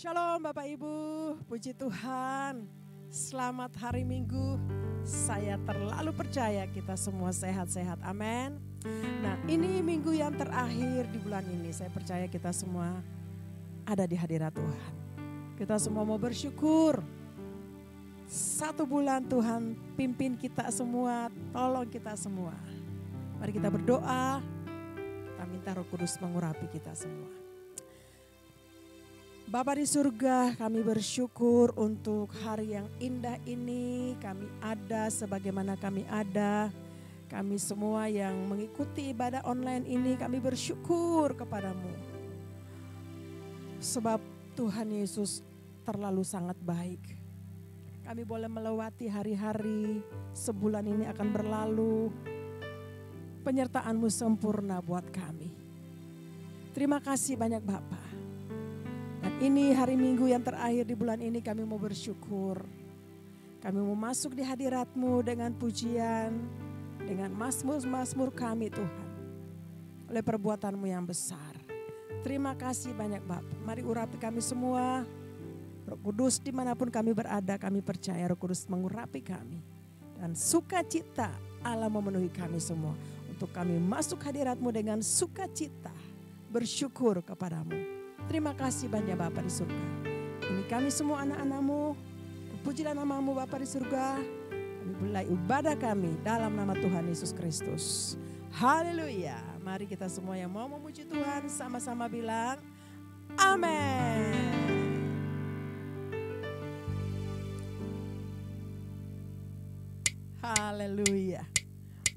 Shalom Bapak Ibu, puji Tuhan. Selamat hari Minggu. Saya terlalu percaya kita semua sehat-sehat, amin. Nah, ini minggu yang terakhir di bulan ini. Saya percaya kita semua ada di hadirat Tuhan. Kita semua mau bersyukur. 1 bulan Tuhan pimpin kita semua, tolong kita semua. Mari kita berdoa, kita minta Roh Kudus mengurapi kita semua. Bapa di surga, kami bersyukur untuk hari yang indah ini. Kami ada sebagaimana kami ada. Kami semua yang mengikuti ibadah online ini, kami bersyukur kepadamu. Sebab Tuhan Yesus terlalu sangat baik. Kami boleh melewati hari-hari, sebulan ini akan berlalu. Penyertaan-Mu sempurna buat kami. Terima kasih banyak Bapa. Dan ini hari Minggu yang terakhir di bulan ini kami mau bersyukur. Kami mau masuk di hadirat-Mu dengan pujian, dengan mazmur-mazmur kami Tuhan. Oleh perbuatan-Mu yang besar. Terima kasih banyak Bapa. Mari urapi kami semua. Roh Kudus dimanapun kami berada, kami percaya Roh Kudus mengurapi kami. Dan sukacita Allah memenuhi kami semua. Untuk kami masuk hadirat-Mu dengan sukacita. Bersyukur kepadamu. Terima kasih banyak Bapa di surga. Ini kami semua anak-anak-Mu. Pujilah nama-Mu Bapa di surga. Kami mulai ibadah kami dalam nama Tuhan Yesus Kristus. Haleluya. Mari kita semua yang mau memuji Tuhan sama-sama bilang amin. Haleluya.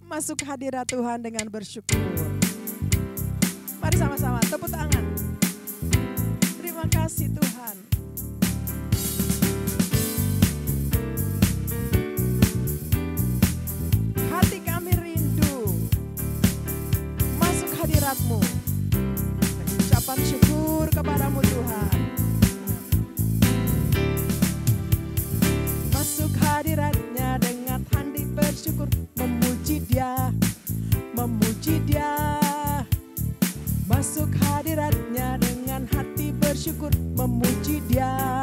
Masuk hadirat Tuhan dengan bersyukur. Mari sama-sama tepuk tangan. Terima kasih Tuhan. Hati kami rindu masuk hadirat-Mu. Ucapan syukur kepadamu Tuhan. Masuk hadirat-Nya dengan hati bersyukur. Memuji Dia, memuji Dia. Masuk hadirat-Nya dengan hati bersyukur. Memuji Dia,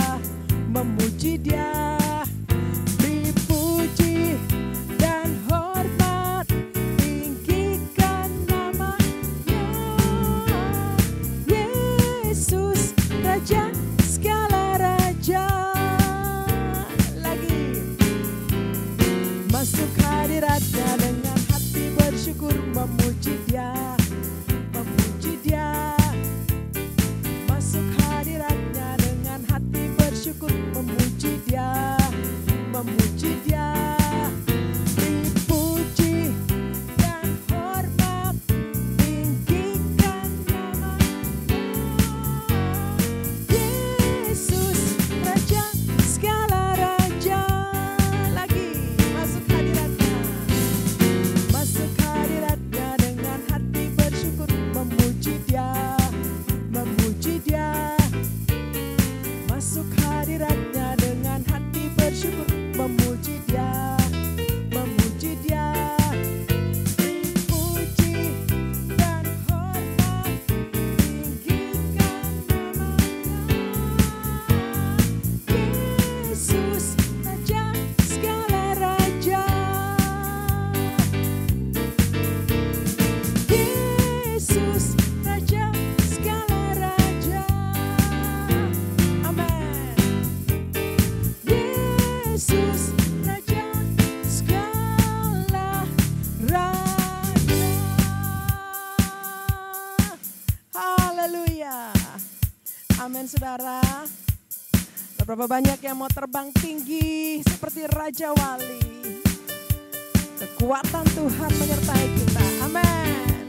memuji Dia. Dipuji dan hormat, tinggikan nama-Nya. Yesus Raja segala raja. Lagi. Masuk hadirat-Nya dengan hati bersyukur. Memuji Dia, memuji Dia. Masuk hadirat-Nya dengan hati bersyukur. Memuji Dia, memuji Dia. Dipuji dan hormat, tinggikan nama-Nya. Yesus Raja segala raja. Lagi. Masuk hadirat-Nya, masuk hadirat-Nya dengan hati bersyukur. Memuji Dia, memuji Dia. Masuk hadirat-Nya dengan hati bersyukur. Memuji Dia, memuji Dia. Dipuji dan hormat, tinggikan nama-Nya. Yesus Raja segala raja. Yesus Raja segala raja. Amin. Yesus Raja segala raja. Haleluya. Amin saudara. Berapa banyak yang mau terbang tinggi seperti Raja Wali. Kekuatan Tuhan menyertai kita. Amin.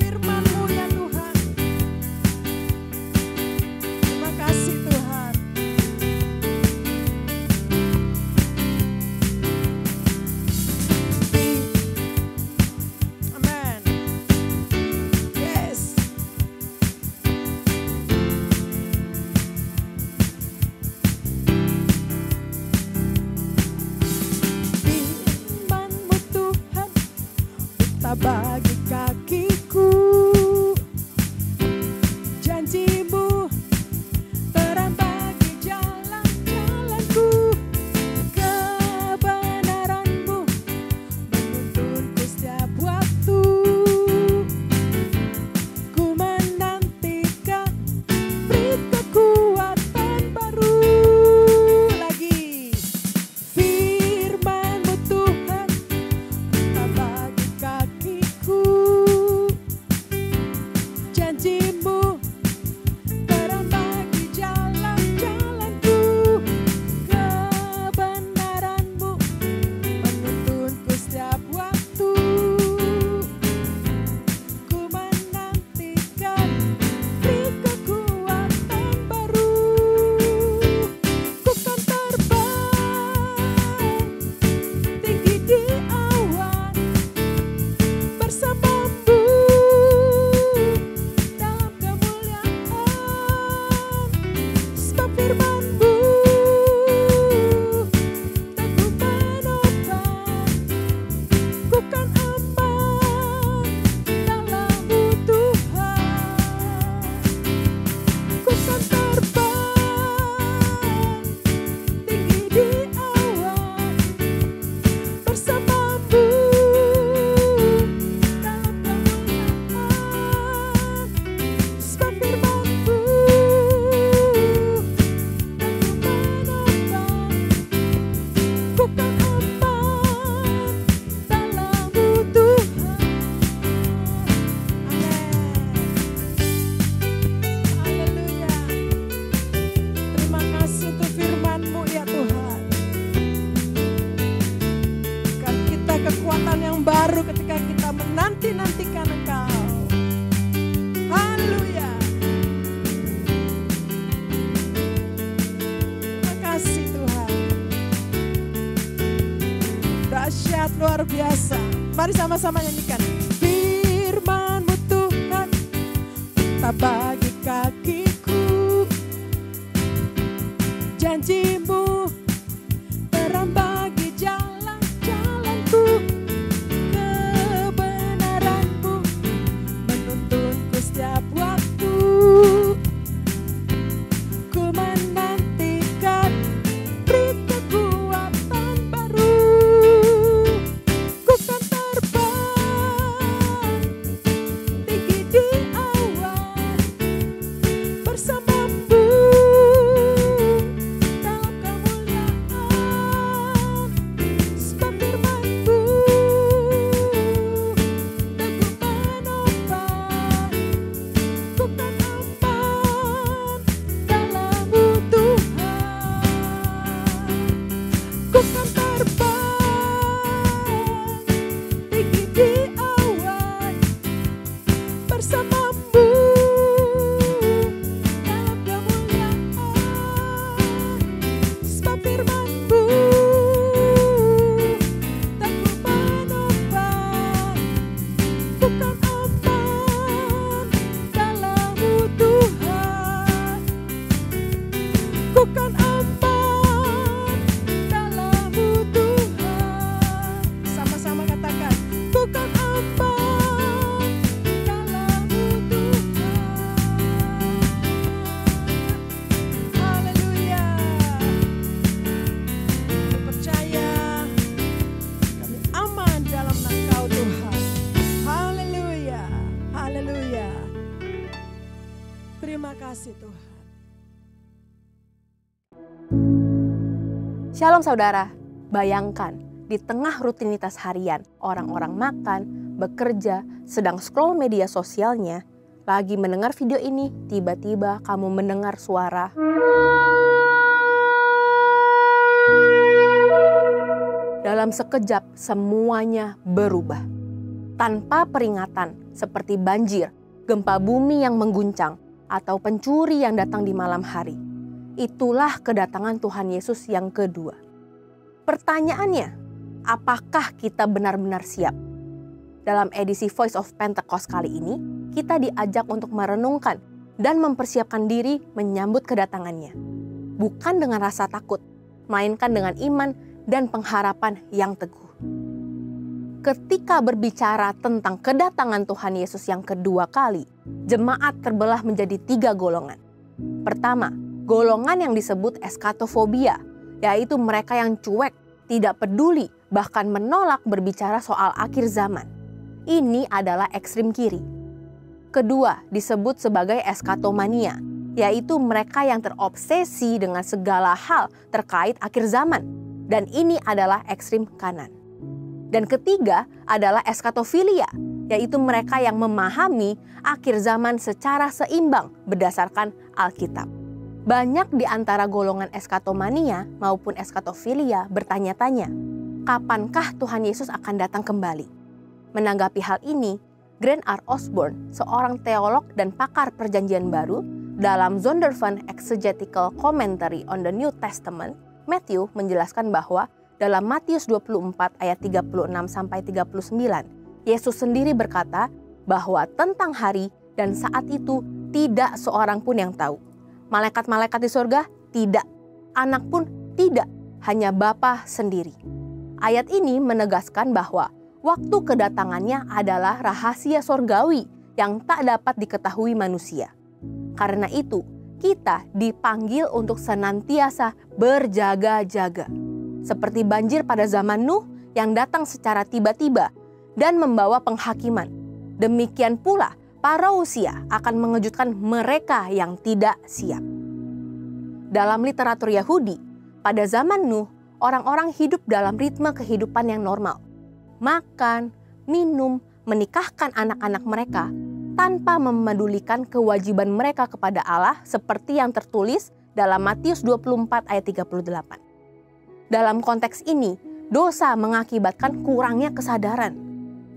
Firman-Mu ya Tuhan. Terima kasih Tuhan. Amin. Yes. Firman-Mu Tuhan tak luar biasa. Mari sama-sama nyanyikan. Firman-Mu Tuhan, tak bagi kakiku. Janji-Mu terang bagi jalan-jalanku. Kebenaran-Mu menuntunku setiap waktu. Ku menantikan berita kekuatan baru. Ku kan terbang tinggi di awan bersama-Mu dalam kemuliaan. Sebab firman-Mu teguh menopang. Ku kan aman dalam-Mu Tuhan. Ku kan terbang tinggi di awan bersama-Mu dalam kemuliaan. Sebab firman-Mu teguh menopang. Ku kan aman dalam-Mu Tuhan. Ku kan aman dalam-Mu Tuhan. Sama-sama katakan, ku kan aman dalam-Mu Tuhan. Haleluya. Kami percaya kami aman dalam Engkau Tuhan. Haleluya. Haleluya. Terima kasih Tuhan. Shalom saudara, bayangkan di tengah rutinitas harian orang-orang makan, bekerja, sedang scroll media sosialnya, lagi mendengar video ini, tiba-tiba kamu mendengar suara. Dalam sekejap semuanya berubah. Tanpa peringatan seperti banjir, gempa bumi yang mengguncang, atau pencuri yang datang di malam hari. Itulah kedatangan Tuhan Yesus yang kedua. Pertanyaannya, apakah kita benar-benar siap? Dalam edisi Voice of Pentecost kali ini, kita diajak untuk merenungkan dan mempersiapkan diri menyambut kedatangannya. Bukan dengan rasa takut, melainkan dengan iman dan pengharapan yang teguh. Ketika berbicara tentang kedatangan Tuhan Yesus yang kedua kali, jemaat terbelah menjadi 3 golongan. Pertama, golongan yang disebut eskatofobia, yaitu mereka yang cuek, tidak peduli, bahkan menolak berbicara soal akhir zaman. Ini adalah ekstrim kiri. Kedua, disebut sebagai eskatomania, yaitu mereka yang terobsesi dengan segala hal terkait akhir zaman. Dan ini adalah ekstrim kanan. Dan ketiga adalah eskatofilia, yaitu mereka yang memahami akhir zaman secara seimbang berdasarkan Alkitab. Banyak di antara golongan eskatomania maupun eskatofilia bertanya-tanya, kapankah Tuhan Yesus akan datang kembali? Menanggapi hal ini, Grant R. Osborne, seorang teolog dan pakar perjanjian baru, dalam Zondervan Exegetical Commentary on the New Testament, Matthew menjelaskan bahwa dalam Matius 24 ayat 36-39, Yesus sendiri berkata bahwa tentang hari dan saat itu tidak seorang pun yang tahu. Malaikat-malaikat di surga tidak, anak pun tidak, hanya Bapa sendiri. Ayat ini menegaskan bahwa waktu kedatangannya adalah rahasia sorgawi yang tak dapat diketahui manusia. Karena itu, kita dipanggil untuk senantiasa berjaga-jaga. Seperti banjir pada zaman Nuh yang datang secara tiba-tiba dan membawa penghakiman. Demikian pula, parousia akan mengejutkan mereka yang tidak siap. Dalam literatur Yahudi, pada zaman Nuh, orang-orang hidup dalam ritme kehidupan yang normal. Makan, minum, menikahkan anak-anak mereka, tanpa memedulikan kewajiban mereka kepada Allah seperti yang tertulis dalam Matius 24 ayat 38. Dalam konteks ini, dosa mengakibatkan kurangnya kesadaran.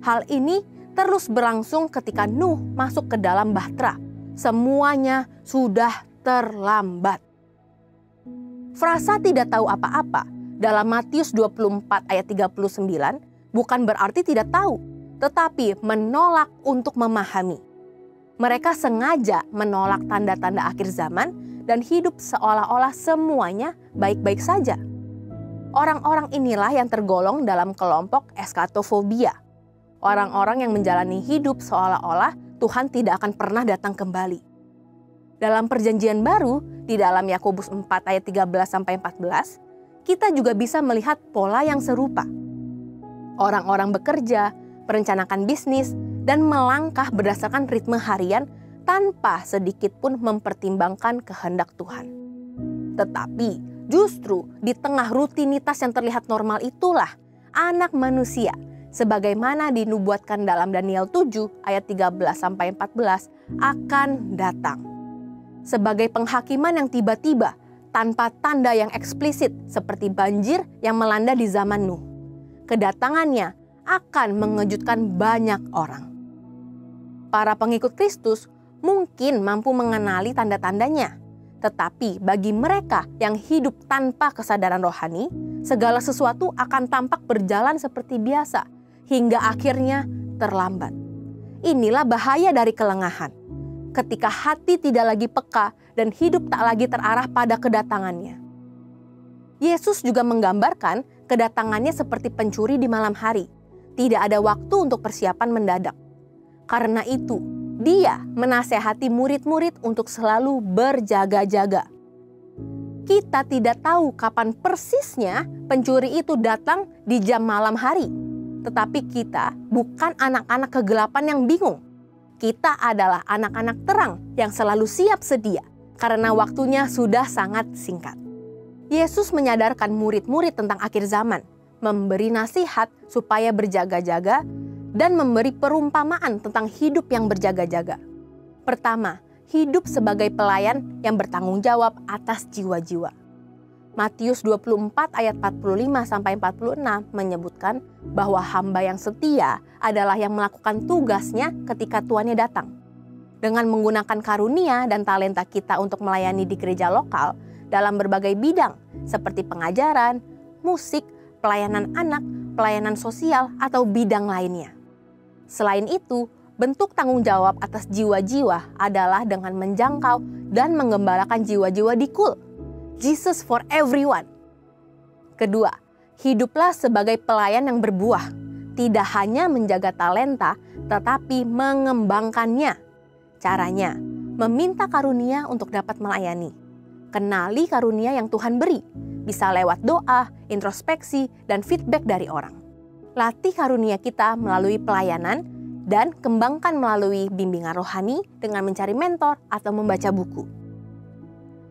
Hal ini terus berlangsung ketika Nuh masuk ke dalam bahtera. Semuanya sudah terlambat. Frasa tidak tahu apa-apa dalam Matius 24 ayat 39 bukan berarti tidak tahu, tetapi menolak untuk memahami. Mereka sengaja menolak tanda-tanda akhir zaman dan hidup seolah-olah semuanya baik-baik saja. Orang-orang inilah yang tergolong dalam kelompok eskatofobia. Orang-orang yang menjalani hidup seolah-olah Tuhan tidak akan pernah datang kembali. Dalam Perjanjian Baru, di dalam Yakobus 4 ayat 13-14, kita juga bisa melihat pola yang serupa. Orang-orang bekerja, merencanakan bisnis, dan melangkah berdasarkan ritme harian tanpa sedikit pun mempertimbangkan kehendak Tuhan. Tetapi justru di tengah rutinitas yang terlihat normal itulah Anak Manusia, sebagaimana dinubuatkan dalam Daniel 7 ayat 13-14 akan datang. Sebagai penghakiman yang tiba-tiba tanpa tanda yang eksplisit seperti banjir yang melanda di zaman Nuh. Kedatangannya akan mengejutkan banyak orang. Para pengikut Kristus mungkin mampu mengenali tanda-tandanya. Tetapi bagi mereka yang hidup tanpa kesadaran rohani, segala sesuatu akan tampak berjalan seperti biasa hingga akhirnya terlambat. Inilah bahaya dari kelengahan. Ketika hati tidak lagi peka dan hidup tak lagi terarah pada kedatangannya. Yesus juga menggambarkan kedatangannya seperti pencuri di malam hari. Tidak ada waktu untuk persiapan mendadak. Karena itu, Dia menasehati murid-murid untuk selalu berjaga-jaga. Kita tidak tahu kapan persisnya pencuri itu datang di jam malam hari. Tetapi kita bukan anak-anak kegelapan yang bingung. Kita adalah anak-anak terang yang selalu siap sedia karena waktunya sudah sangat singkat. Yesus menyadarkan murid-murid tentang akhir zaman, memberi nasihat supaya berjaga-jaga, dan memberi perumpamaan tentang hidup yang berjaga-jaga. Pertama, hidup sebagai pelayan yang bertanggung jawab atas jiwa-jiwa. Matius 24 ayat 45-46 menyebutkan bahwa hamba yang setia adalah yang melakukan tugasnya ketika tuannya datang. Dengan menggunakan karunia dan talenta kita untuk melayani di gereja lokal dalam berbagai bidang seperti pengajaran, musik, pelayanan anak, pelayanan sosial, atau bidang lainnya. Selain itu, bentuk tanggung jawab atas jiwa-jiwa adalah dengan menjangkau dan menggembalakan jiwa-jiwa di KUL. Jesus for everyone. Kedua, hiduplah sebagai pelayan yang berbuah. Tidak hanya menjaga talenta, tetapi mengembangkannya. Caranya, meminta karunia untuk dapat melayani. Kenali karunia yang Tuhan beri. Bisa lewat doa, introspeksi, dan feedback dari orang. Latih karunia kita melalui pelayanan dan kembangkan melalui bimbingan rohani dengan mencari mentor atau membaca buku.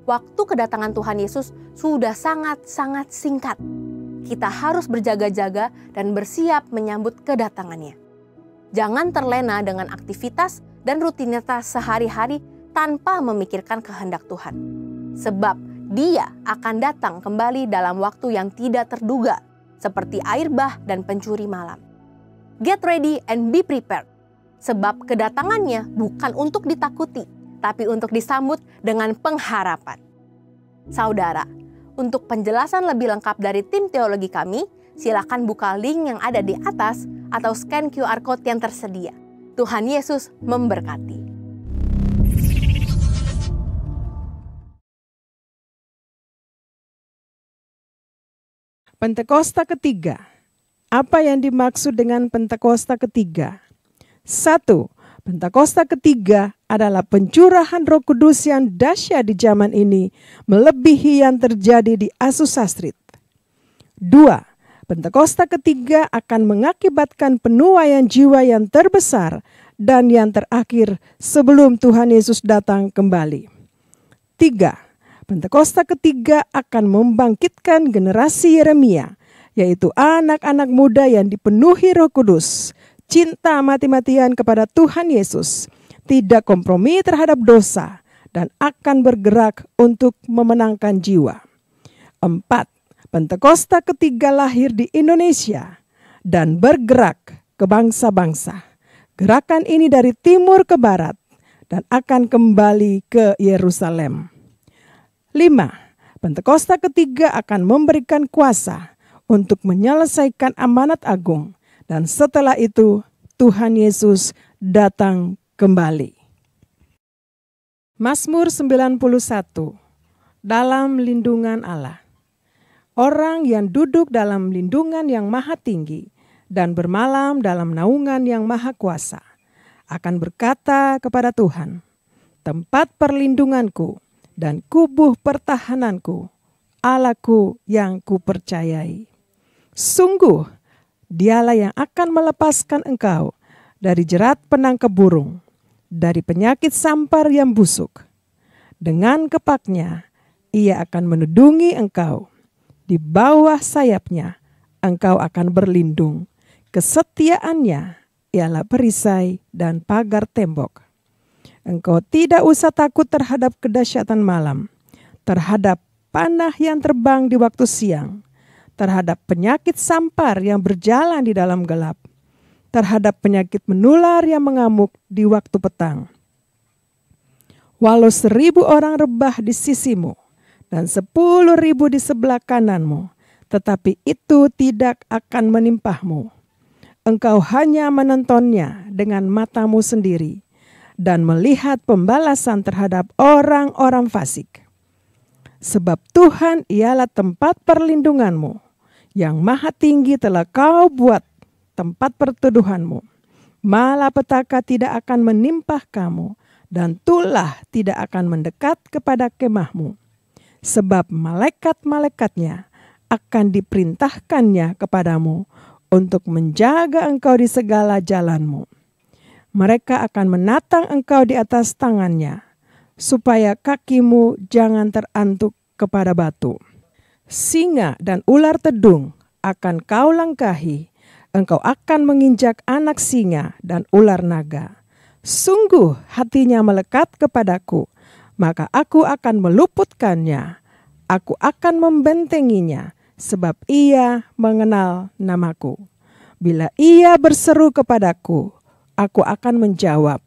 Waktu kedatangan Tuhan Yesus sudah sangat-sangat singkat. Kita harus berjaga-jaga dan bersiap menyambut kedatangannya. Jangan terlena dengan aktivitas dan rutinitas sehari-hari tanpa memikirkan kehendak Tuhan. Sebab Dia akan datang kembali dalam waktu yang tidak terduga, seperti air bah dan pencuri malam. Get ready and be prepared. Sebab kedatangannya bukan untuk ditakuti, tapi untuk disambut dengan pengharapan. Saudara, untuk penjelasan lebih lengkap dari tim teologi kami, silakan buka link yang ada di atas atau scan QR Code yang tersedia. Tuhan Yesus memberkati. Pentakosta ketiga. Apa yang dimaksud dengan Pentakosta ketiga? 1. Pentakosta ketiga adalah pencurahan Roh Kudus yang dahsyat di zaman ini, melebihi yang terjadi di Azusa Street. 2. Pentakosta ketiga akan mengakibatkan penuaian jiwa yang terbesar dan yang terakhir sebelum Tuhan Yesus datang kembali. 3. Pentakosta ketiga akan membangkitkan generasi Yeremia, yaitu anak-anak muda yang dipenuhi Roh Kudus, cinta mati-matian kepada Tuhan Yesus, tidak kompromi terhadap dosa, dan akan bergerak untuk memenangkan jiwa. 4. Pentakosta ketiga lahir di Indonesia dan bergerak ke bangsa-bangsa. Gerakan ini dari timur ke barat dan akan kembali ke Yerusalem. 5. Pentakosta ketiga akan memberikan kuasa untuk menyelesaikan amanat agung Dan setelah itu Tuhan Yesus datang kembali. Mazmur 91. Dalam lindungan Allah. Orang yang duduk dalam lindungan yang maha tinggi dan bermalam dalam naungan yang maha kuasa akan berkata kepada Tuhan, tempat perlindunganku dan kubuh pertahananku, Allahku yang kupercayai. Sungguh, Dialah yang akan melepaskan engkau dari jerat penangkap burung, dari penyakit sampar yang busuk. Dengan kepaknya, Ia akan menudungi engkau. Di bawah sayapnya, engkau akan berlindung. Kesetiaannya ialah perisai dan pagar tembok. Engkau tidak usah takut terhadap kedahsyatan malam, terhadap panah yang terbang di waktu siang, terhadap penyakit sampar yang berjalan di dalam gelap, terhadap penyakit menular yang mengamuk di waktu petang. Walau 1.000 orang rebah di sisimu, dan 10.000 di sebelah kananmu, tetapi itu tidak akan menimpahmu. Engkau hanya menontonnya dengan matamu sendiri dan melihat pembalasan terhadap orang-orang fasik. Sebab Tuhan ialah tempat perlindunganmu, yang maha tinggi telah kau buat tempat perteduhanmu. Malapetaka tidak akan menimpah kamu, dan tulah tidak akan mendekat kepada kemahmu. Sebab malaikat-malaikatnya akan diperintahkannya kepadamu untuk menjaga engkau di segala jalanmu. Mereka akan menatang engkau di atas tangannya, supaya kakimu jangan terantuk kepada batu. Singa dan ular tedung akan kau langkahi, engkau akan menginjak anak singa dan ular naga. Sungguh hatinya melekat kepadaku, maka aku akan meluputkannya, aku akan membentenginya, sebab ia mengenal namaku. Bila ia berseru kepadaku, aku akan menjawab,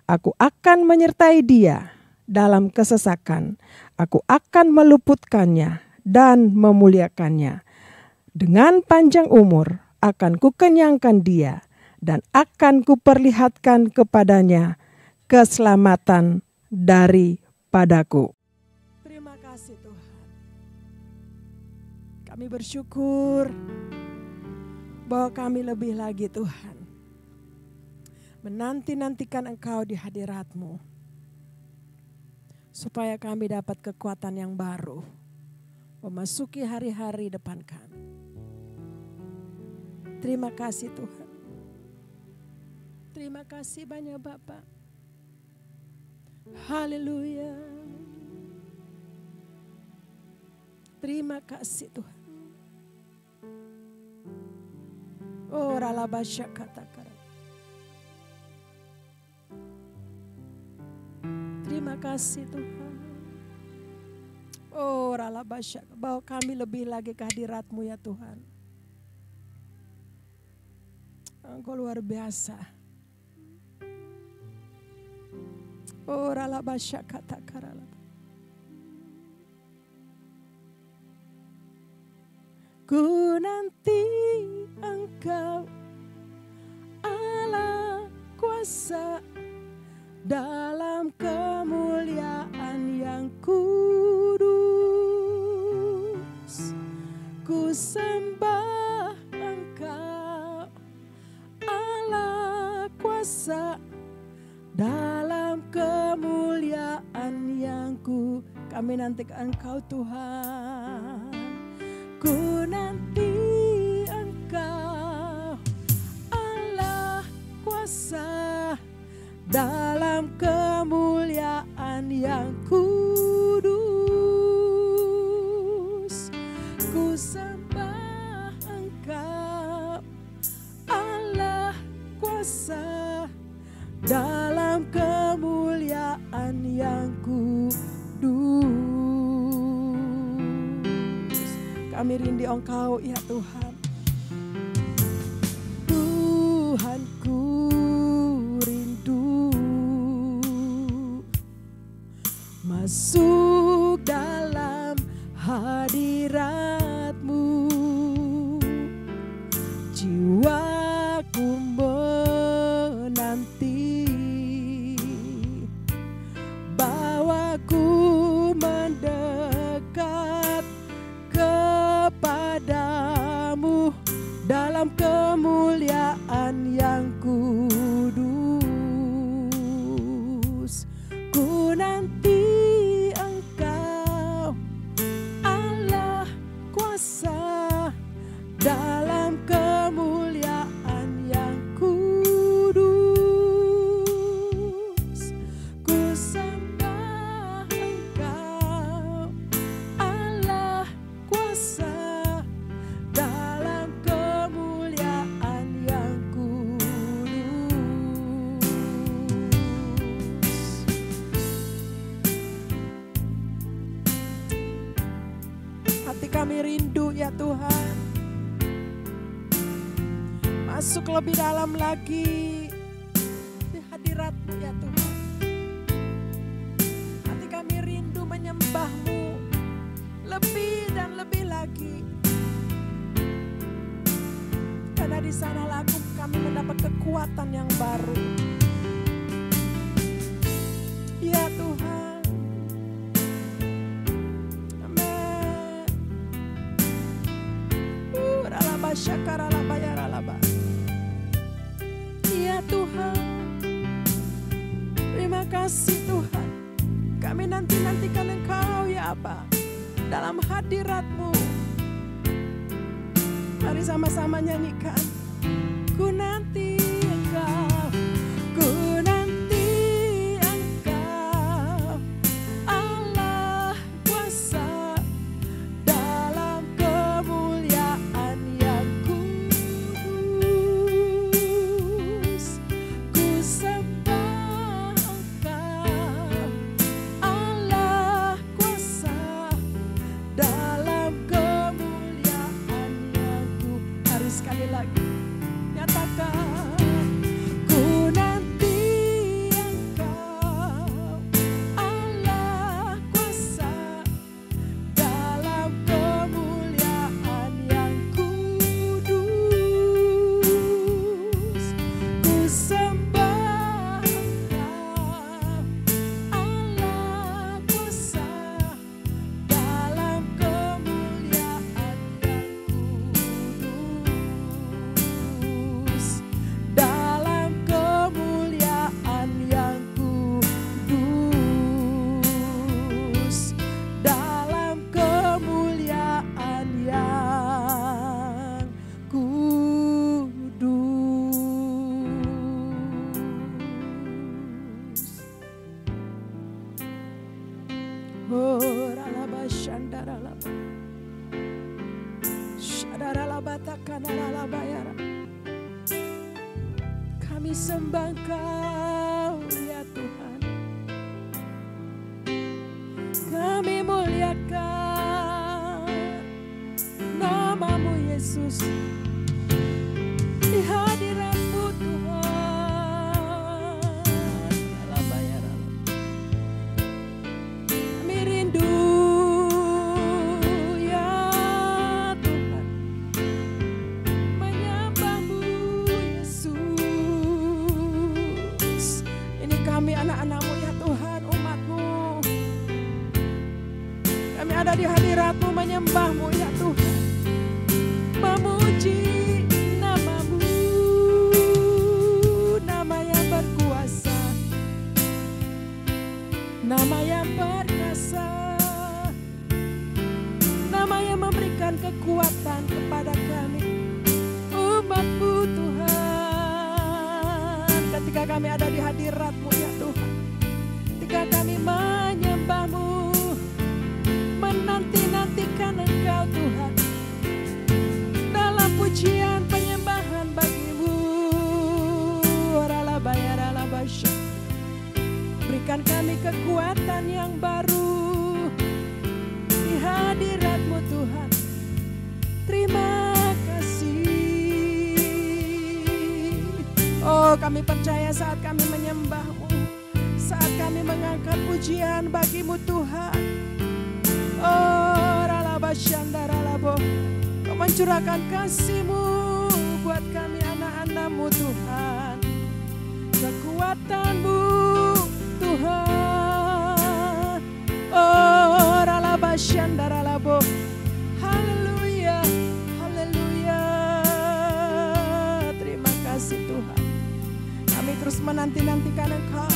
aku akan menyertai dia dalam kesesakan, aku akan meluputkannya dan memuliakannya. Dengan panjang umur akan kukenyangkan dia, dan akan kuperlihatkan kepadanya keselamatan daripadaku. Terima kasih Tuhan. Kami bersyukur bahwa kami lebih lagi Tuhan menanti-nantikan Engkau di hadirat-Mu, supaya kami dapat kekuatan yang baru memasuki hari-hari depan kami. Terima kasih Tuhan. Terima kasih banyak Bapak. Haleluya. Terima kasih Tuhan. Oh ralabasya kata-kata. Terima kasih Tuhan. Oh ralabasya, bawa kami lebih lagi ke hadirat-Mu ya Tuhan. Engkau luar biasa. Oh ralabasya kata-kata. Ku nanti Engkau Allah kuasa dalam kemuliaan yang kudus. Ku sembah Engkau Allah kuasa dalam kemuliaan yang kami nanti Engkau Tuhan. Ku nanti Engkau Allah kuasa dalam kemuliaan yang kudus. Ku sembah Engkau Allah kuasa dalam kemuliaan yang kudus. Kami rindu Engkau ya Tuhan. Tuhan ku rindu masuk dalam hadirat-Mu. Jiwa Ku nanti Engkau Allah kuasa dalam kemuliaan yang kudus. Ku sembah Engkau Allah kuasa dalam kemuliaan yang kudus. Hati kami rindu ya Tuhan, masuk lebih dalam lagi di hadirat-Mu ya Tuhan. Hati kami rindu menyembah-Mu lebih dan lebih lagi, karena di sanalah kami mendapat kekuatan yang baru. Ya Tuhan, amin. Ralaba syakara laba ya ralaba. Ya Tuhan, terima kasih Tuhan. Kami nantikan Engkau ya Aba dalam hadirat-Mu. Mari sama-sama nyanyikan. Ku nanti Engkau, ku nanti Engkau Allah kuasa dalam kemuliaan yang kudus. Ku sembah Engkau Allah kuasa dalam kemuliaan yang kudus. Hari sekali lagi nyatakan. Ku nanti Engkau Allah kuasa dalam kemuliaan yang kudus. Ku sembah Engkau Allah kuasa dalam kemuliaan yang kudus. Dalam kemuliaan yang kudus. Dalam kemuliaan yang kudus. Oh, ralaba shandaralaba. Shadaralaba takanaralaba yara. Kami sembah Engkau ya Tuhan. Kami muliakan nama-Mu Yesus. Di hadirat-Mu Tuhan. Alaba ya ralaba. Kami rindu ya Tuhan menyembah-Mu Yesus. Ini kami anak-anak-Mu ya Tuhan, umat-Mu. Kami ada di hadirat-Mu menyembah-Mu ya Tuhan, memuji nama-Mu, nama yang berkuasa, nama yang perkasa, nama yang memberikan kekuatan kepada kami, umat-Mu Tuhan. Ketika kami ada di hadirat-Mu ya Tuhan, ketika kami menyembah-Mu, menanti-nantikan Engkau Tuhan, dalam pujian penyembahan bagi-Mu. Ralabayaralabasya. Berikan kami kekuatan yang baru di hadirat-Mu Tuhan. Terima kasih. Oh, kami percaya saat kami menyembah-Mu, saat kami mengangkat pujian bagi-Mu Tuhan. Oh, ralabasyandaralabo. Kau mencurahkan kasih-Mu buat kami anak-anak-Mu Tuhan. Kekuatan-Mu Tuhan. Oh, ralabasyandaralabo. Haleluya, haleluya. Terima kasih Tuhan. Kami terus menanti-nantikan Engkau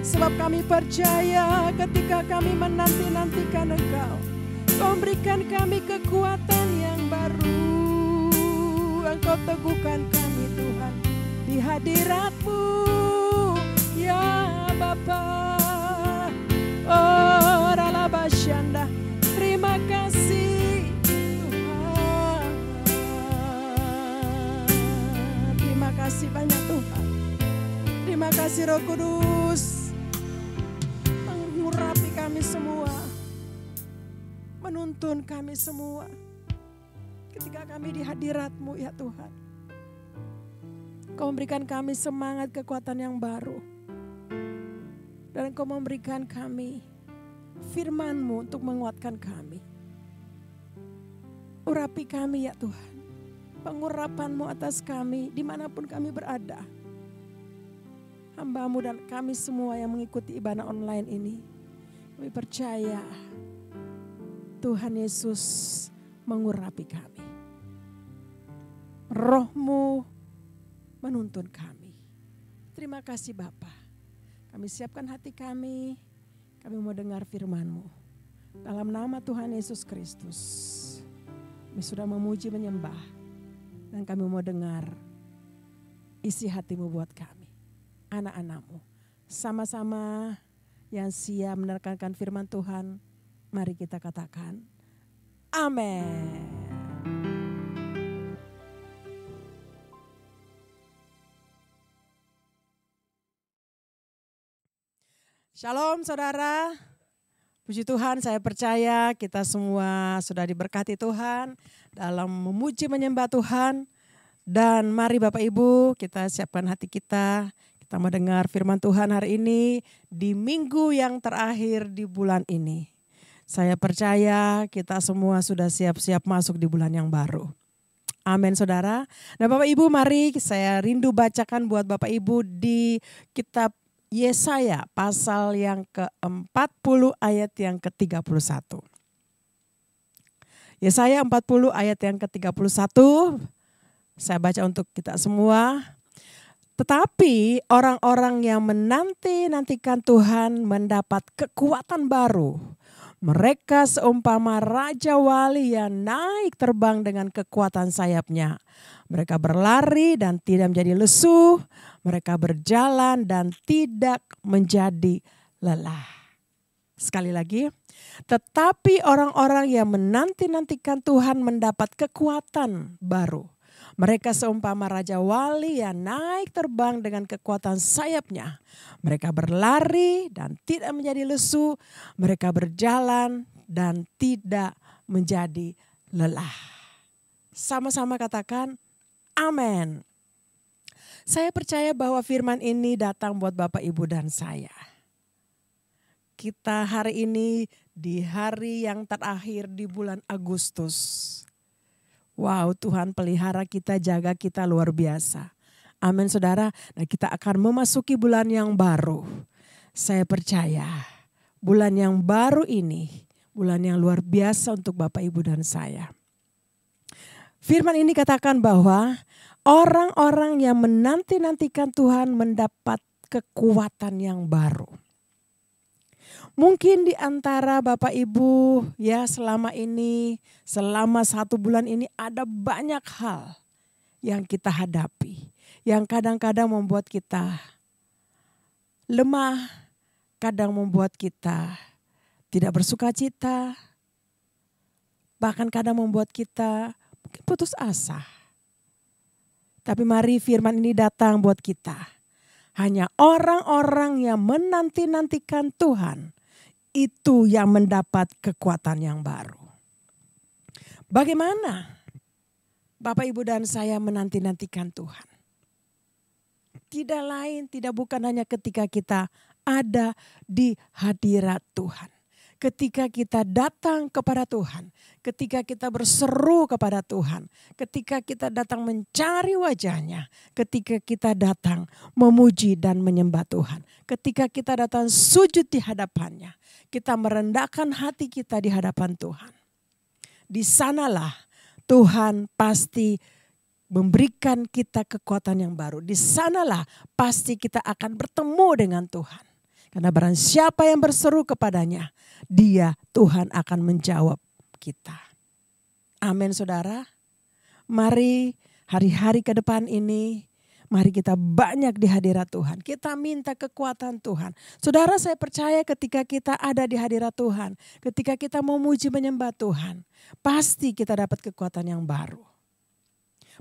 Sebab kami percaya ketika kami menanti-nantikan Engkau, Kau berikan kami kekuatan yang baru. Engkau teguhkan kami Tuhan di hadirat-Mu ya Bapa. Oh Ralabasyanda, terima kasih Tuhan. Terima kasih banyak Tuhan. Terima kasih Roh Kudus, mengurapi kami semua, menuntun kami semua ketika kami di hadirat-Mu ya Tuhan. Kau memberikan kami semangat kekuatan yang baru. Dan Kau memberikan kami firman-Mu untuk menguatkan kami. Urapi kami ya Tuhan. Pengurapan-Mu atas kami dimanapun kami berada. Hamba-Mu dan kami semua yang mengikuti ibadah online ini. Kami percaya Tuhan Yesus mengurapi kami. Roh-Mu menuntun kami. Terima kasih Bapa. Kami siapkan hati kami mau dengar firman-Mu. Dalam nama Tuhan Yesus Kristus, kami sudah memuji menyembah. Dan kami mau dengar isi hati-Mu buat kami, anak-anak-Mu. Sama-sama yang siap menerangkan firman Tuhan, mari kita katakan, amin. Shalom saudara, puji Tuhan, saya percaya kita semua sudah diberkati Tuhan dalam memuji menyembah Tuhan. Dan mari Bapak Ibu kita siapkan hati kita mau dengar firman Tuhan hari ini di minggu yang terakhir di bulan ini. Saya percaya kita semua sudah siap-siap masuk di bulan yang baru. Amin saudara. Nah Bapak Ibu, mari saya rindu bacakan buat Bapak Ibu di kitab Yesaya pasal yang ke-40 ayat yang ke-31. Yesaya 40 ayat yang ke-31. Saya baca untuk kita semua. Tetapi orang-orang yang menanti-nantikan Tuhan mendapat kekuatan baru. Mereka seumpama raja wali yang naik terbang dengan kekuatan sayapnya. Mereka berlari dan tidak menjadi lesu. Mereka berjalan dan tidak menjadi lelah. Sekali lagi. Tetapi orang-orang yang menanti-nantikan Tuhan mendapat kekuatan baru. Mereka seumpama raja wali yang naik terbang dengan kekuatan sayapnya. Mereka berlari dan tidak menjadi lesu. Mereka berjalan dan tidak menjadi lelah. Sama-sama katakan amin. Saya percaya bahwa firman ini datang buat Bapak, Ibu, dan saya. Kita hari ini di hari yang terakhir di bulan Agustus. Wow, Tuhan pelihara kita, jaga kita luar biasa. Amin saudara. Nah, kita akan memasuki bulan yang baru. Saya percaya bulan yang baru ini, bulan yang luar biasa untuk Bapak, Ibu, dan saya. Firman ini katakan bahwa orang-orang yang menanti-nantikan Tuhan mendapat kekuatan yang baru. Mungkin di antara Bapak Ibu ya selama satu bulan ini ada banyak hal yang kita hadapi. Yang kadang-kadang membuat kita lemah, kadang membuat kita tidak bersuka cita. Bahkan kadang membuat kita mungkin putus asa. Tapi mari firman ini datang buat kita. Hanya orang-orang yang menanti-nantikan Tuhan, itu yang mendapat kekuatan yang baru. Bagaimana Bapak, Ibu, dan saya menanti-nantikan Tuhan? Tidak lain, tidak bukan hanya ketika kita ada di hadirat Tuhan. Ketika kita datang kepada Tuhan, ketika kita berseru kepada Tuhan, ketika kita datang mencari wajahnya, ketika kita datang memuji dan menyembah Tuhan, ketika kita datang sujud di hadapannya, kita merendahkan hati kita di hadapan Tuhan. Di sanalah Tuhan pasti memberikan kita kekuatan yang baru. Di sanalah pasti kita akan bertemu dengan Tuhan. Karena barang siapa yang berseru kepadanya, dia Tuhan akan menjawab kita. Amin saudara. Mari hari-hari ke depan ini, mari kita banyak di hadirat Tuhan. Kita minta kekuatan Tuhan. Saudara, saya percaya ketika kita ada di hadirat Tuhan, ketika kita memuji menyembah Tuhan, pasti kita dapat kekuatan yang baru.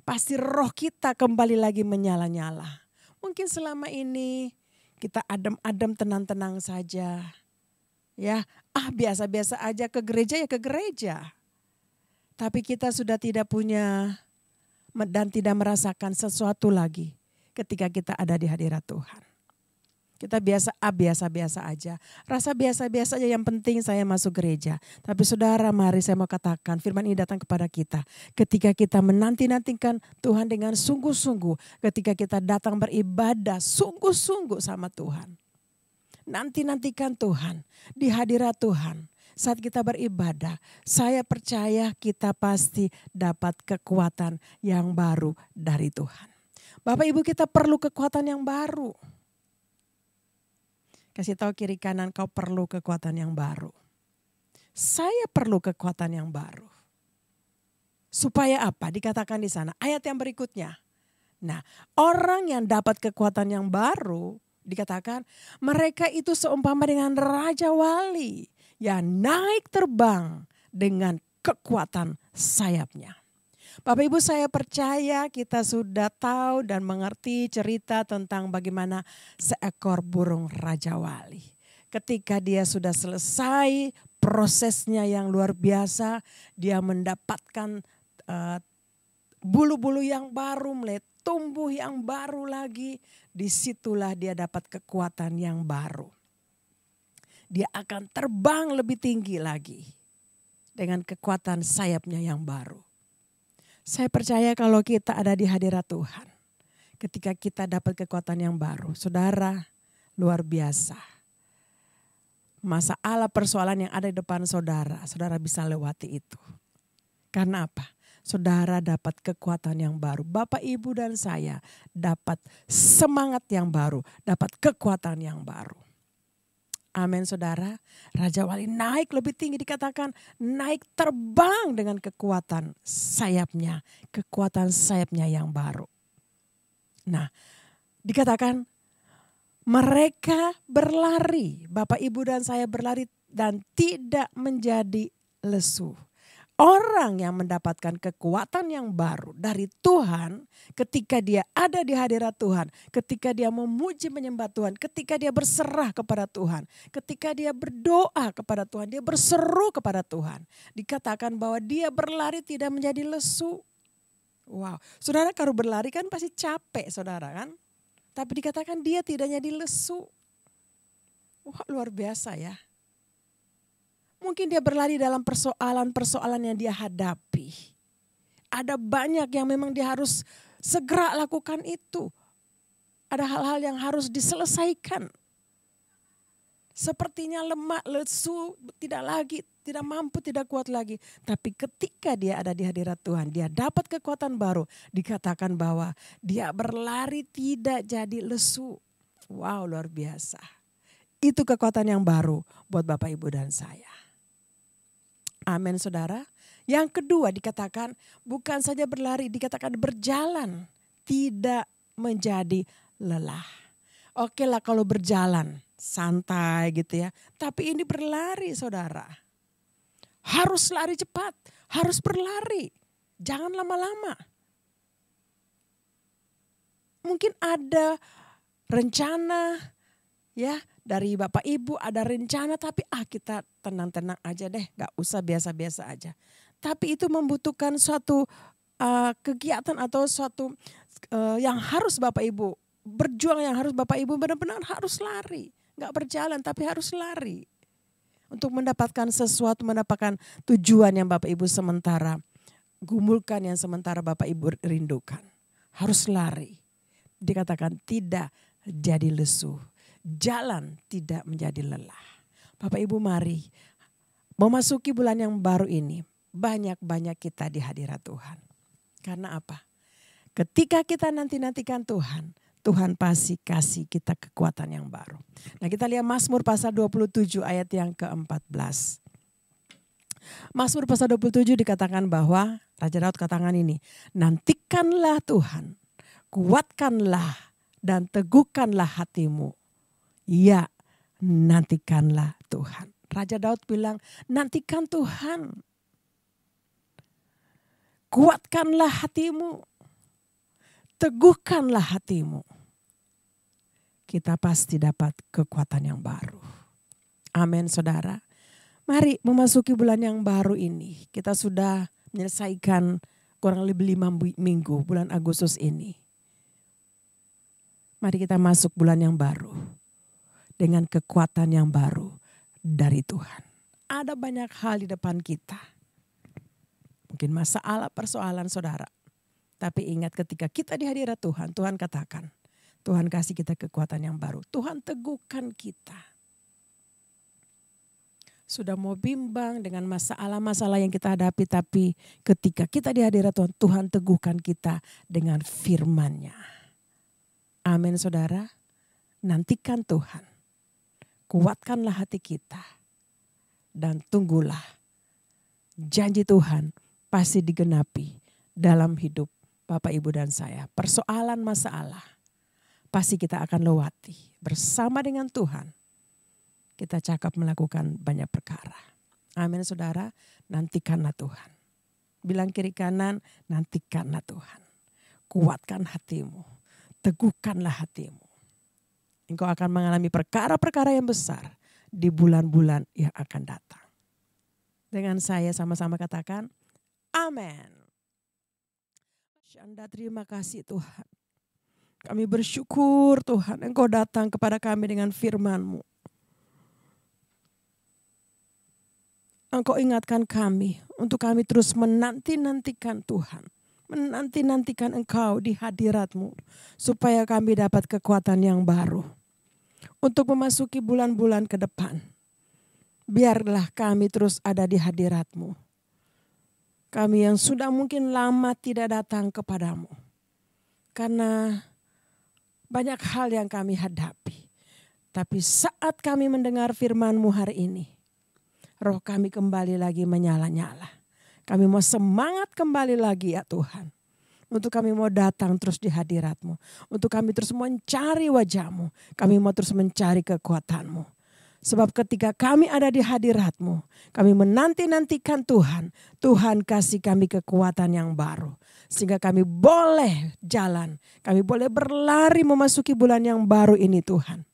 Pasti roh kita kembali lagi menyala-nyala. Mungkin selama ini kita adem-adem tenang-tenang saja. Ya, biasa-biasa aja ke gereja ya ke gereja. Tapi kita sudah tidak punya dan tidak merasakan sesuatu lagi ketika kita ada di hadirat Tuhan. Kita biasa-biasa aja. Rasa biasa-biasa aja, yang penting saya masuk gereja. Tapi saudara, mari saya mau katakan firman ini datang kepada kita. Ketika kita menanti-nantikan Tuhan dengan sungguh-sungguh. Ketika kita datang beribadah sungguh-sungguh sama Tuhan. Nanti-nantikan Tuhan di hadirat Tuhan. Saat kita beribadah, saya percaya kita pasti dapat kekuatan yang baru dari Tuhan. Bapak Ibu, kita perlu kekuatan yang baru. Kasih tahu kiri kanan, kau perlu kekuatan yang baru. Saya perlu kekuatan yang baru. Supaya apa? Dikatakan di sana. Ayat yang berikutnya. Nah, orang yang dapat kekuatan yang baru, dikatakan mereka itu seumpama dengan Raja Wali yang naik terbang dengan kekuatan sayapnya. Bapak Ibu, saya percaya kita sudah tahu dan mengerti cerita tentang bagaimana seekor burung Raja Wali. Ketika dia sudah selesai prosesnya yang luar biasa, dia mendapatkan bulu-bulu yang baru, mulai tumbuh yang baru lagi. Disitulah dia dapat kekuatan yang baru. Dia akan terbang lebih tinggi lagi dengan kekuatan sayapnya yang baru. Saya percaya kalau kita ada di hadirat Tuhan, ketika kita dapat kekuatan yang baru, saudara, luar biasa. Masalah persoalan yang ada di depan saudara, saudara bisa lewati itu. Karena apa? Saudara dapat kekuatan yang baru. Bapak, Ibu dan saya dapat semangat yang baru, dapat kekuatan yang baru. Amin saudara. Raja Wali naik lebih tinggi, dikatakan naik terbang dengan kekuatan sayapnya. Kekuatan sayapnya yang baru. Nah, dikatakan mereka berlari. Bapak, Ibu dan saya berlari dan tidak menjadi lesu. Orang yang mendapatkan kekuatan yang baru dari Tuhan ketika dia ada di hadirat Tuhan, ketika dia memuji menyembah Tuhan, ketika dia berserah kepada Tuhan, ketika dia berdoa kepada Tuhan, dia berseru kepada Tuhan. Dikatakan bahwa dia berlari tidak menjadi lesu. Wow, saudara kalau berlari kan pasti capek saudara kan. Tapi dikatakan dia tidak jadi lesu. Wah, luar biasa ya. Mungkin dia berlari dalam persoalan-persoalan yang dia hadapi. Ada banyak yang memang dia harus segera lakukan itu. Ada hal-hal yang harus diselesaikan. Sepertinya lemah, lesu, tidak mampu, tidak kuat lagi. Tapi ketika dia ada di hadirat Tuhan, dia dapat kekuatan baru. Dikatakan bahwa dia berlari tidak jadi lesu. Wow, luar biasa. Itu kekuatan yang baru buat Bapak, Ibu dan saya. Amin saudara. Yang kedua dikatakan bukan saja berlari, dikatakan berjalan. Tidak menjadi lelah. Oke lah kalau berjalan santai gitu ya. Tapi ini berlari saudara. Harus lari cepat, harus berlari. Jangan lama-lama. Mungkin ada rencana ya dari Bapak Ibu, ada rencana tapi kita tenang-tenang aja deh, gak usah biasa-biasa aja. Tapi itu membutuhkan suatu kegiatan atau suatu yang harus Bapak Ibu berjuang, yang harus Bapak Ibu benar-benar harus lari. Gak berjalan tapi harus lari. Untuk mendapatkan sesuatu, mendapatkan tujuan yang Bapak Ibu sementara gumulkan, yang sementara Bapak Ibu rindukan. Harus lari. Dikatakan tidak jadi lesu. Jalan tidak menjadi lelah. Bapak Ibu mari memasuki bulan yang baru ini. Banyak-banyak kita di hadirat Tuhan. Karena apa? Ketika kita nanti-nantikan Tuhan. Tuhan pasti kasih kita kekuatan yang baru. Nah, kita lihat Mazmur pasal 27 ayat yang ke-14. Mazmur pasal 27 dikatakan bahwa Raja Daud katakan ini, nantikanlah Tuhan, kuatkanlah dan teguhkanlah hatimu. Ya, nantikanlah Tuhan. Raja Daud bilang, nantikan Tuhan. Kuatkanlah hatimu. Teguhkanlah hatimu. Kita pasti dapat kekuatan yang baru. Amin, saudara. Mari memasuki bulan yang baru ini. Kita sudah menyelesaikan kurang lebih 5 minggu bulan Agustus ini. Mari kita masuk bulan yang baru. Dengan kekuatan yang baru dari Tuhan. Ada banyak hal di depan kita. Mungkin masalah persoalan saudara. Tapi ingat ketika kita di hadirat Tuhan, Tuhan katakan, Tuhan kasih kita kekuatan yang baru. Tuhan teguhkan kita. Sudah mau bimbang dengan masalah-masalah yang kita hadapi, tapi ketika kita di hadirat Tuhan, Tuhan teguhkan kita dengan firman-Nya. Amin saudara. Nantikan Tuhan. Kuatkanlah hati kita. Dan tunggulah. Janji Tuhan pasti digenapi dalam hidup Bapak, Ibu, dan saya. Persoalan masalah pasti kita akan lewati bersama dengan Tuhan. Kita cakap melakukan banyak perkara. Amin saudara, nantikanlah Tuhan. Bilang kiri kanan, nantikanlah Tuhan. Kuatkan hatimu, teguhkanlah hatimu. Engkau akan mengalami perkara-perkara yang besar di bulan-bulan yang akan datang. Dengan saya sama-sama katakan, amin. Syanda, terima kasih Tuhan. Kami bersyukur Tuhan, Engkau datang kepada kami dengan firman-Mu. Engkau ingatkan kami untuk kami terus menanti-nantikan Tuhan. Menanti-nantikan Engkau di hadirat-Mu. Supaya kami dapat kekuatan yang baru. Untuk memasuki bulan-bulan ke depan. Biarlah kami terus ada di hadirat-Mu. Kami yang sudah mungkin lama tidak datang kepadamu. Karena banyak hal yang kami hadapi. Tapi saat kami mendengar firman-Mu hari ini. Roh kami kembali lagi menyala-nyala. Kami mau semangat kembali lagi ya Tuhan. Untuk kami mau datang terus di hadirat-Mu. Untuk kami terus mencari wajah-Mu. Kami mau terus mencari kekuatan-Mu. Sebab ketika kami ada di hadirat-Mu, kami menanti-nantikan Tuhan. Tuhan kasih kami kekuatan yang baru. Sehingga kami boleh jalan. Kami boleh berlari memasuki bulan yang baru ini Tuhan.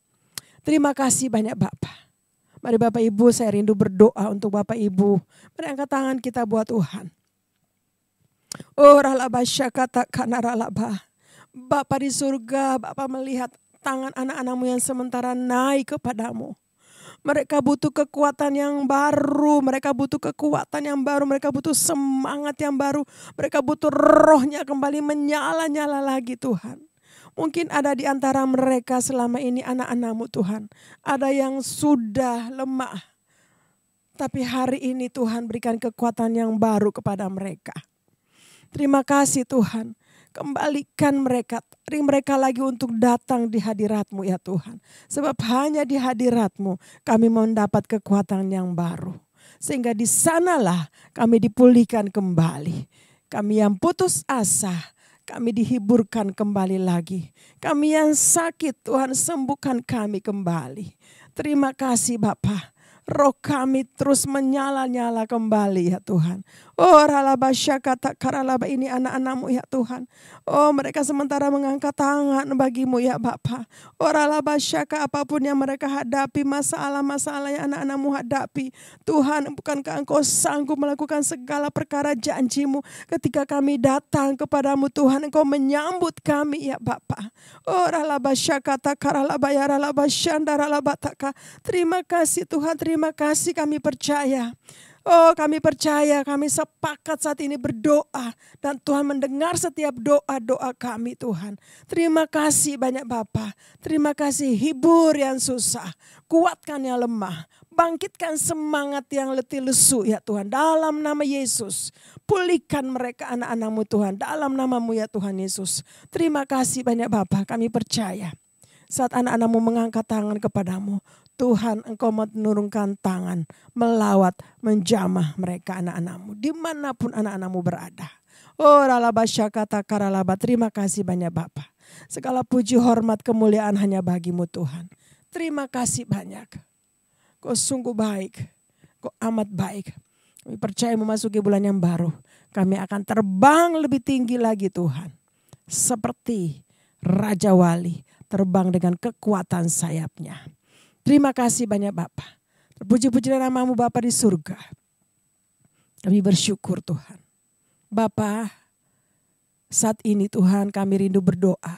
Terima kasih banyak Bapak. Mari Bapak Ibu, saya rindu berdoa untuk Bapak Ibu. Mari angkat tangan kita buat Tuhan. Oh ralaba syakata kanaralaba. Bapak di surga, Bapak melihat tangan anak-anak-Mu yang sementara naik kepadamu. Mereka butuh kekuatan yang baru, mereka butuh kekuatan yang baru, mereka butuh semangat yang baru. Mereka butuh rohnya kembali menyala-nyala lagi Tuhan. Mungkin ada di antara mereka selama ini anak-anak-Mu Tuhan. Ada yang sudah lemah. Tapi hari ini Tuhan berikan kekuatan yang baru kepada mereka. Terima kasih Tuhan. Kembalikan mereka, tarik mereka lagi untuk datang di hadirat-Mu ya Tuhan. Sebab hanya di hadirat-Mu kami mendapat kekuatan yang baru. Sehingga di sanalah kami dipulihkan kembali. Kami yang putus asa, kami dihiburkan kembali lagi. Kami yang sakit Tuhan sembuhkan kami kembali. Terima kasih Bapa. Roh kami terus menyala-nyala kembali ya Tuhan. Oh ralaba syakata karalaba, ini anak-anak-Mu ya Tuhan. Oh mereka sementara mengangkat tangan bagi-Mu ya Bapa. Oh ralaba syaka, apapun yang mereka hadapi, masalah-masalah yang anak-anak-Mu hadapi. Tuhan, bukankah Engkau sanggup melakukan segala perkara janji-Mu. Ketika kami datang kepadamu Tuhan, Engkau menyambut kami ya Bapa. Oh ralaba syakata karalaba ya ralaba syanda ralaba taka. Terima kasih Tuhan, terima kasih, kami percaya. Oh, kami percaya, kami sepakat saat ini berdoa. Dan Tuhan mendengar setiap doa-doa kami, Tuhan. Terima kasih banyak Bapa. Terima kasih, hibur yang susah. Kuatkan yang lemah. Bangkitkan semangat yang letih lesu ya Tuhan. Dalam nama Yesus. Pulihkan mereka anak-anak-Mu Tuhan. Dalam nama-Mu ya Tuhan Yesus. Terima kasih banyak Bapa. Kami percaya. Saat anak-anak-Mu mengangkat tangan kepadamu. Tuhan, Engkau menurunkan tangan, melawat, menjamah mereka anak-anak-Mu, dimanapun anak-anak-Mu berada. Oh, ralabasyakata karalaba, terima kasih banyak Bapa. Segala puji, hormat, kemuliaan hanya bagi-Mu Tuhan. Terima kasih banyak. Kau sungguh baik, Kau amat baik. Kami percaya memasuki bulan yang baru, kami akan terbang lebih tinggi lagi Tuhan. Seperti Raja Wali, terbang dengan kekuatan sayapnya. Terima kasih banyak Bapa. Terpuji-pujilah nama-Mu Bapa di surga. Kami bersyukur Tuhan. Bapa, saat ini Tuhan kami rindu berdoa.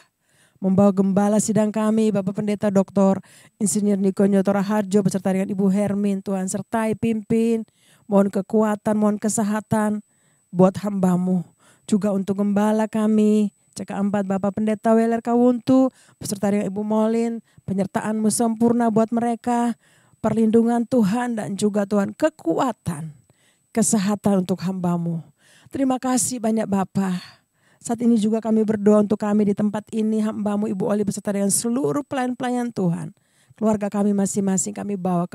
Membawa gembala sidang kami, Bapak Pendeta Dr. Insinyur Niko Nyotora Harjo beserta dengan Ibu Hermin. Tuhan sertai pimpin, mohon kekuatan, mohon kesehatan buat hamba-Mu. Juga untuk gembala kami, CK4 Bapak Pendeta Weler Kawuntu beserta dengan Ibu Molin, penyertaan-Mu sempurna buat mereka, perlindungan Tuhan dan juga Tuhan kekuatan, kesehatan untuk hamba-Mu. Terima kasih banyak Bapa. Saat ini juga kami berdoa untuk kami di tempat ini, hamba-Mu Ibu Oli beserta dengan seluruh pelayan-pelayan Tuhan. Keluarga kami masing-masing kami bawa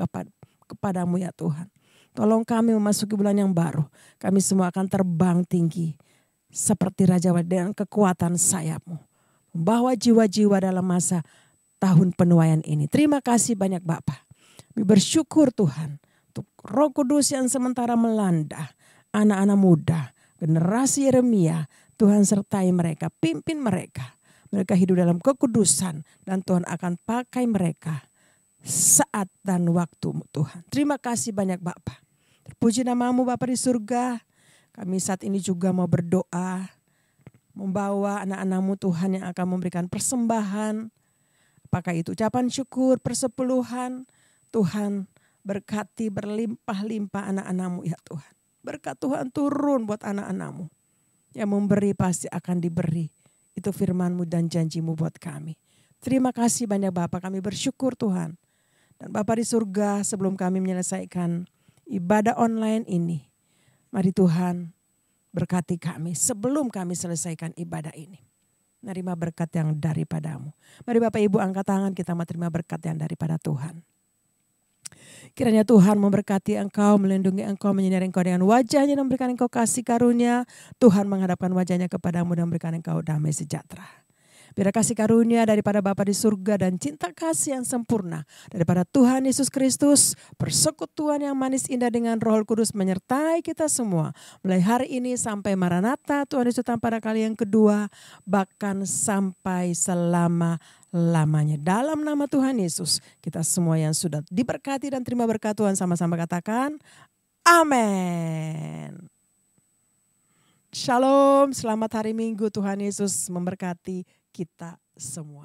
kepadamu ya Tuhan. Tolong kami memasuki bulan yang baru. Kami semua akan terbang tinggi. Seperti Raja Wali dengan kekuatan sayap-Mu. Membawa jiwa-jiwa dalam masa tahun penuaian ini. Terima kasih banyak Bapa. Kami bersyukur Tuhan. Untuk Roh Kudus yang sementara melanda. Anak-anak muda. Generasi Yeremia. Tuhan sertai mereka. Pimpin mereka. Mereka hidup dalam kekudusan. Dan Tuhan akan pakai mereka. Saat dan waktu Tuhan. Terima kasih banyak Bapa. Terpuji nama-Mu Bapa di surga. Kami saat ini juga mau berdoa, membawa anak-anak-Mu Tuhan yang akan memberikan persembahan. Apakah itu ucapan syukur, persepuluhan. Tuhan berkati berlimpah-limpah anak-anak-Mu ya Tuhan. Berkat Tuhan turun buat anak-anak-Mu. Yang memberi pasti akan diberi. Itu firman-Mu dan janji-Mu buat kami. Terima kasih banyak Bapa, kami bersyukur Tuhan. Dan Bapa di surga, sebelum kami menyelesaikan ibadah online ini, mari Tuhan berkati kami sebelum kami selesaikan ibadah ini. Nerima berkat yang daripada-Mu. Mari Bapak Ibu angkat tangan, kita mau terima berkat yang daripada Tuhan. Kiranya Tuhan memberkati engkau, melindungi engkau, menyinari engkau dengan wajah-Nya dan memberikan engkau kasih karunia. Tuhan menghadapkan wajah-Nya kepadamu dan memberikan engkau damai sejahtera. Biar kasih karunia daripada Bapa di surga dan cinta kasih yang sempurna daripada Tuhan Yesus Kristus, persekutuan yang manis indah dengan Roh Kudus menyertai kita semua. Mulai hari ini sampai Maranatha, Tuhan Yesus datang pada kali yang kedua, bahkan sampai selama-lamanya. Dalam nama Tuhan Yesus, kita semua yang sudah diberkati dan terima berkat Tuhan sama-sama katakan, amin. Shalom, selamat hari Minggu, Tuhan Yesus memberkati kita semua.